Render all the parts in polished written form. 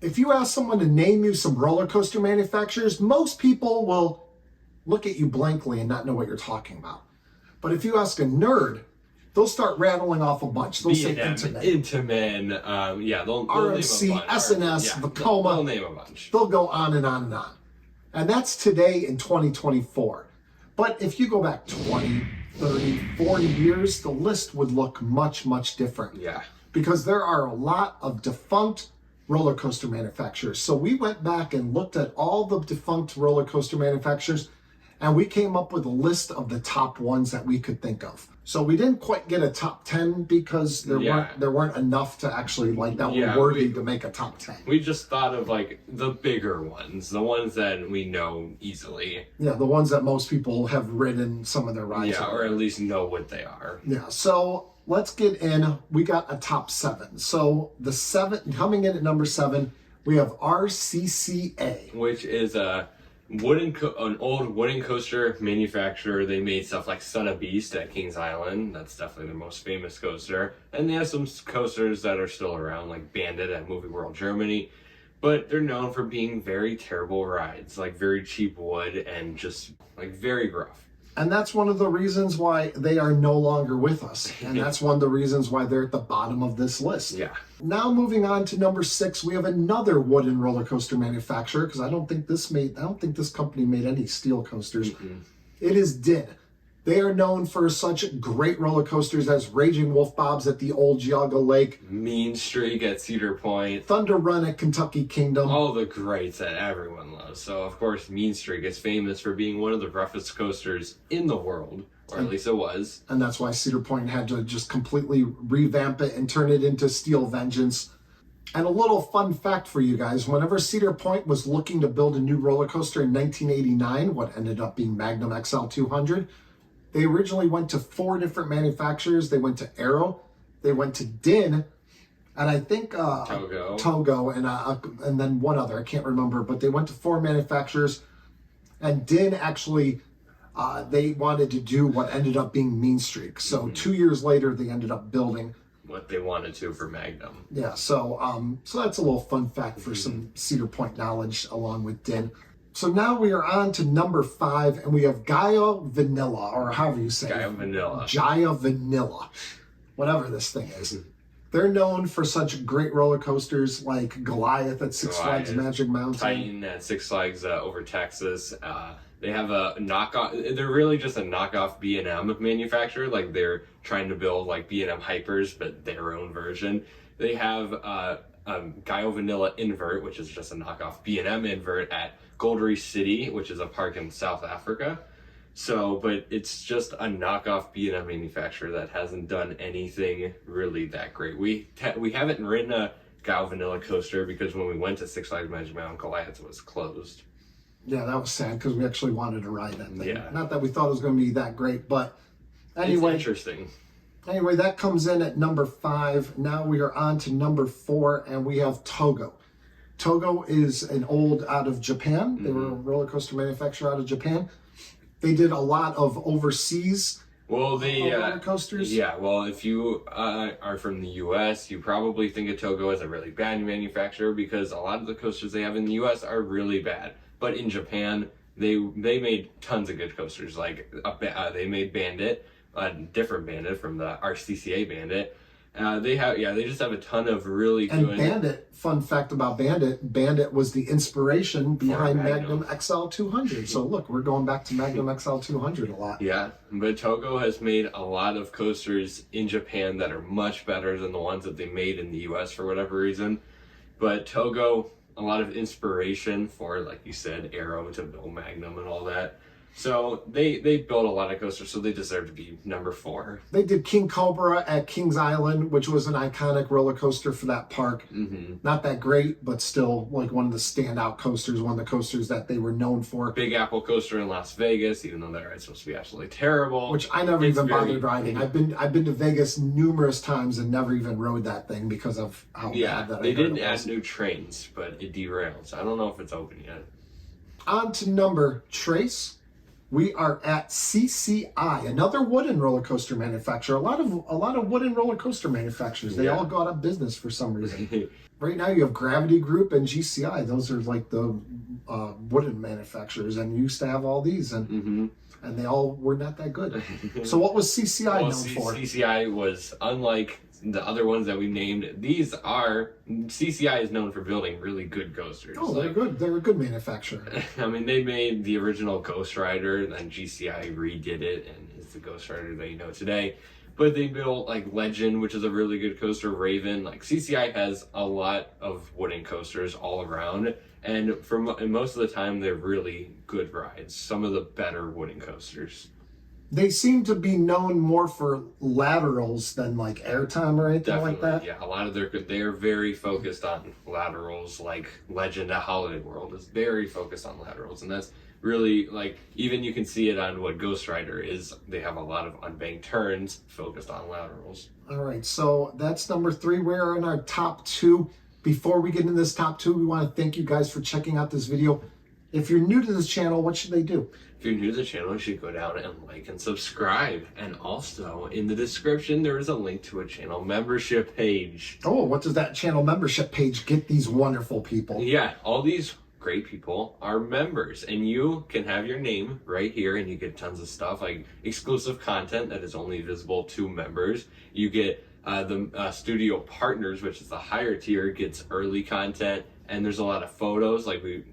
If you ask someone to name you some roller coaster manufacturers, most people will look at you blankly and not know what you're talking about. But if you ask a nerd, they'll start rattling off a bunch. They'll say Intamin, they'll RMC, name a bunch. SNS, Vekoma. They'll name a bunch. They'll go on and on and on. And that's today in 2024. But if you go back 20, 30, 40 years, the list would look much, much different. Yeah. Because there are a lot of defunct roller coaster manufacturers. So we went back and looked at all the defunct roller coaster manufacturers, and we came up with a list of the top ones that we could think of. So we didn't quite get a top 10 because there weren't enough to actually were worthy to make a top 10. We just thought of like the bigger ones, the ones that we know easily. Yeah, the ones that most people have ridden some of their rides. Yeah, or at least know what they are. Yeah, so let's get in. We got a top 7. So coming in at number 7, we have RCCA, which is an old wooden coaster manufacturer. They made stuff like Son of Beast at Kings Island. That's definitely their most famous coaster. And they have some coasters that are still around, like Bandit at Movie World Germany. But they're known for being very terrible rides, like very cheap wood and just like very rough. And that's one of the reasons why they are no longer with us. And that's one of the reasons why they're at the bottom of this list. Yeah. Now moving on to number 6, we have another wooden roller coaster manufacturer, because I don't think this company made any steel coasters. Mm-hmm. It is Dinn. They are known for such great roller coasters as Raging Wolf Bob's at the Old Geauga Lake, Mean Streak at Cedar Point, Thunder Run at Kentucky Kingdom. All the greats that everyone loves. So, of course, Mean Streak is famous for being one of the roughest coasters in the world, or at least it was. And that's why Cedar Point had to just completely revamp it and turn it into Steel Vengeance. And a little fun fact for you guys, whenever Cedar Point was looking to build a new roller coaster in 1989, what ended up being Magnum XL 200, they originally went to 4 different manufacturers. They went to Arrow, they went to Dinn, and I think Togo, and then one other, I can't remember, but they went to 4 manufacturers. And Dinn actually, they wanted to do what ended up being Mean Streak. So 2 years later, they ended up building what they wanted to for Magnum. Yeah, so that's a little fun fact for some Cedar Point knowledge along with Dinn. So now we are on to number 5, and we have Giovanola, or however you say it. Giovanola. Whatever this thing is. They're known for such great roller coasters like Goliath at Six Flags Magic Mountain. Titan at Six Flags over Texas. They have a knockoff. They're really just a knockoff B&M manufacturer. Like they're trying to build like B&M Hypers, but their own version. They have Giovanola Invert, which is just a knockoff B&M Invert at Goldry City, which is a park in South Africa. So, but it's just a knockoff B&M manufacturer that hasn't done anything really that great. We haven't ridden a Giovanola coaster because when we went to Six Flags Magic Mountain, Goliath was closed. Yeah, that was sad because we actually wanted to ride that thing. Yeah. Not that we thought it was going to be that great, but anyway. It's interesting. Anyway, that comes in at number 5. Now we are on to number 4, and we have Togo. Togo is an old out of Japan. They were a roller coaster manufacturer out of Japan. They did a lot of overseas roller coasters. Yeah, well, if you are from the U.S., you probably think of Togo as a really bad manufacturer because a lot of the coasters they have in the U.S. are really bad. But in Japan, they made tons of good coasters. Like they made Bandit, a different Bandit from the RCCA Bandit. They just have a ton of really good. And Bandit, fun fact about Bandit was the inspiration behind Magnum XL 200. So look, we're going back to Magnum XL 200 a lot. Yeah, but Togo has made a lot of coasters in Japan that are much better than the ones that they made in the US for whatever reason. But Togo, a lot of inspiration for, like you said, Arrow to build Magnum and all that. So they built a lot of coasters, so they deserve to be number 4. They did King Cobra at Kings Island, which was an iconic roller coaster for that park. Mm-hmm. Not that great, but still like one of the standout coasters, one of the coasters that they were known for. Big Apple coaster in Las Vegas, even though that ride's supposed to be absolutely terrible. Which I never even bothered riding. I've been to Vegas numerous times and never even rode that thing because of how bad that they didn't add new trains, but it derailed. So I don't know if it's open yet. On to number Trace. We are at CCI, another wooden roller coaster manufacturer. A lot of wooden roller coaster manufacturers. They all go out of business for some reason. Right now you have Gravity Group and GCI. Those are like the wooden manufacturers, and you used to have all these, and they all were not that good. So what was CCI known for? CCI was, unlike the other ones that we named, CCI is known for building really good coasters. Oh, they're good. They're a good manufacturer. I mean, they made the original Ghost Rider, then GCI redid it, and is the Ghost Rider that you know today. But they built like Legend, which is a really good coaster, Raven. Like CCI has a lot of wooden coasters all around, and most of the time they're really good rides. Some of the better wooden coasters. They seem to be known more for laterals than like airtime or anything like that. Yeah, a lot of they're very focused on laterals. Like Legend at Holiday World is very focused on laterals, and that's really, like, even you can see it on what Ghost Rider is. They have a lot of unbanked turns focused on laterals. All right, so that's number 3. We're in our top 2. Before we get into this top 2, we want to thank you guys for checking out this video. If you're new to this channel, what should they do? If you're new to the channel, you should go down and like and subscribe. And also, in the description, there is a link to a channel membership page. Oh, what does that channel membership page get these wonderful people? Yeah, all these great people are members, and you can have your name right here, and you get tons of stuff like exclusive content that is only visible to members. You get the studio partners, which is the higher tier, gets early content, and there's a lot of photos. Like we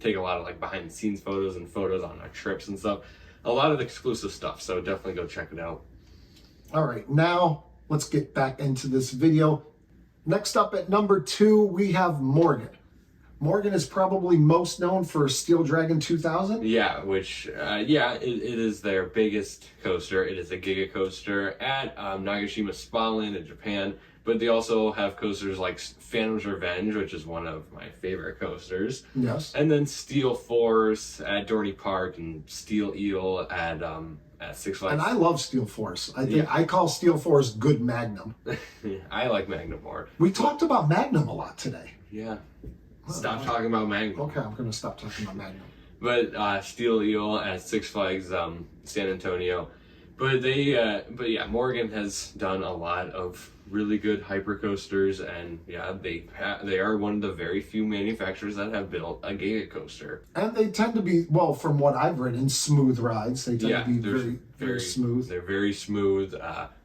take a lot of like behind the scenes photos and photos on our trips and stuff. A lot of exclusive stuff, so definitely go check it out. All right, now let's get back into this video. Next up at number 2, we have Morgan. Morgan is probably most known for Steel Dragon 2000. Yeah, which, it is their biggest coaster. It is a giga coaster at Nagashima Spaland in Japan. But they also have coasters like Phantom's Revenge, which is one of my favorite coasters. Yes. And then Steel Force at Dorney Park and Steel Eel at Six Flags. And I love Steel Force. I call Steel Force good Magnum. I like Magnum more. We talked about Magnum a lot today. Yeah. Stop talking about Magnum. Okay, I'm going to stop talking about Magnum. But Steel Eel at Six Flags San Antonio. But Morgan has done a lot of really good hypercoasters, and they are one of the very few manufacturers that have built a giga coaster. And they tend to be, well, from what I've read, in smooth rides. They tend to be very, very smooth. They're very smooth.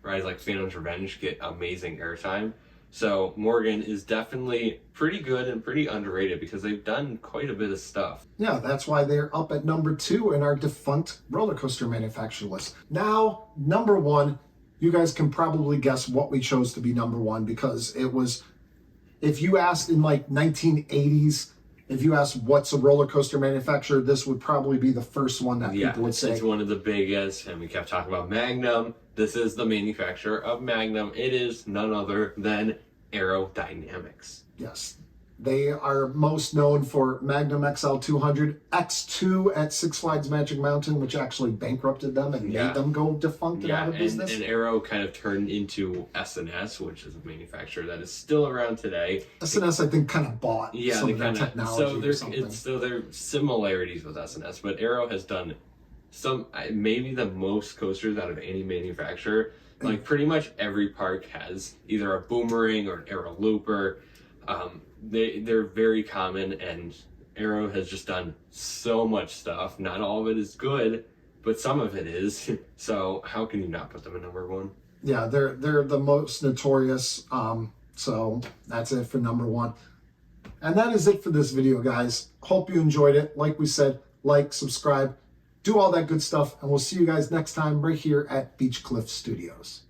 Rides like Phantom's Revenge get amazing airtime. So Morgan is definitely pretty good and pretty underrated because they've done quite a bit of stuff. Yeah, that's why they're up at number 2 in our defunct roller coaster manufacturer list. Now, number 1, you guys can probably guess what we chose to be number 1, because it was, if you asked in like 1980s, if you asked what's a roller coaster manufacturer, this would probably be the first one that people would say. It's one of the biggest, and we kept talking about Magnum. This is the manufacturer of Magnum. It is none other than Aerodynamics. Yes. They are most known for Magnum XL 200, X2 at Six Flags Magic Mountain, which actually bankrupted them and made them go defunct and out of business. And Aero kind of turned into S&S, which is a manufacturer that is still around today. S&S, I think, kind of bought some of their technology or something. So there are similarities with S&S, but Aero has done maybe the most coasters out of any manufacturer. Like pretty much every park has either a boomerang or an Aero looper. They're very common, and Aero has just done so much stuff. Not all of it is good, but some of it is. So how can you not put them at number 1? Yeah, they're the most notorious. So that's it for number 1. And that is it for this video, guys. Hope you enjoyed it. Like we said, like, subscribe, do all that good stuff, and we'll see you guys next time right here at Beach Cliff Studios.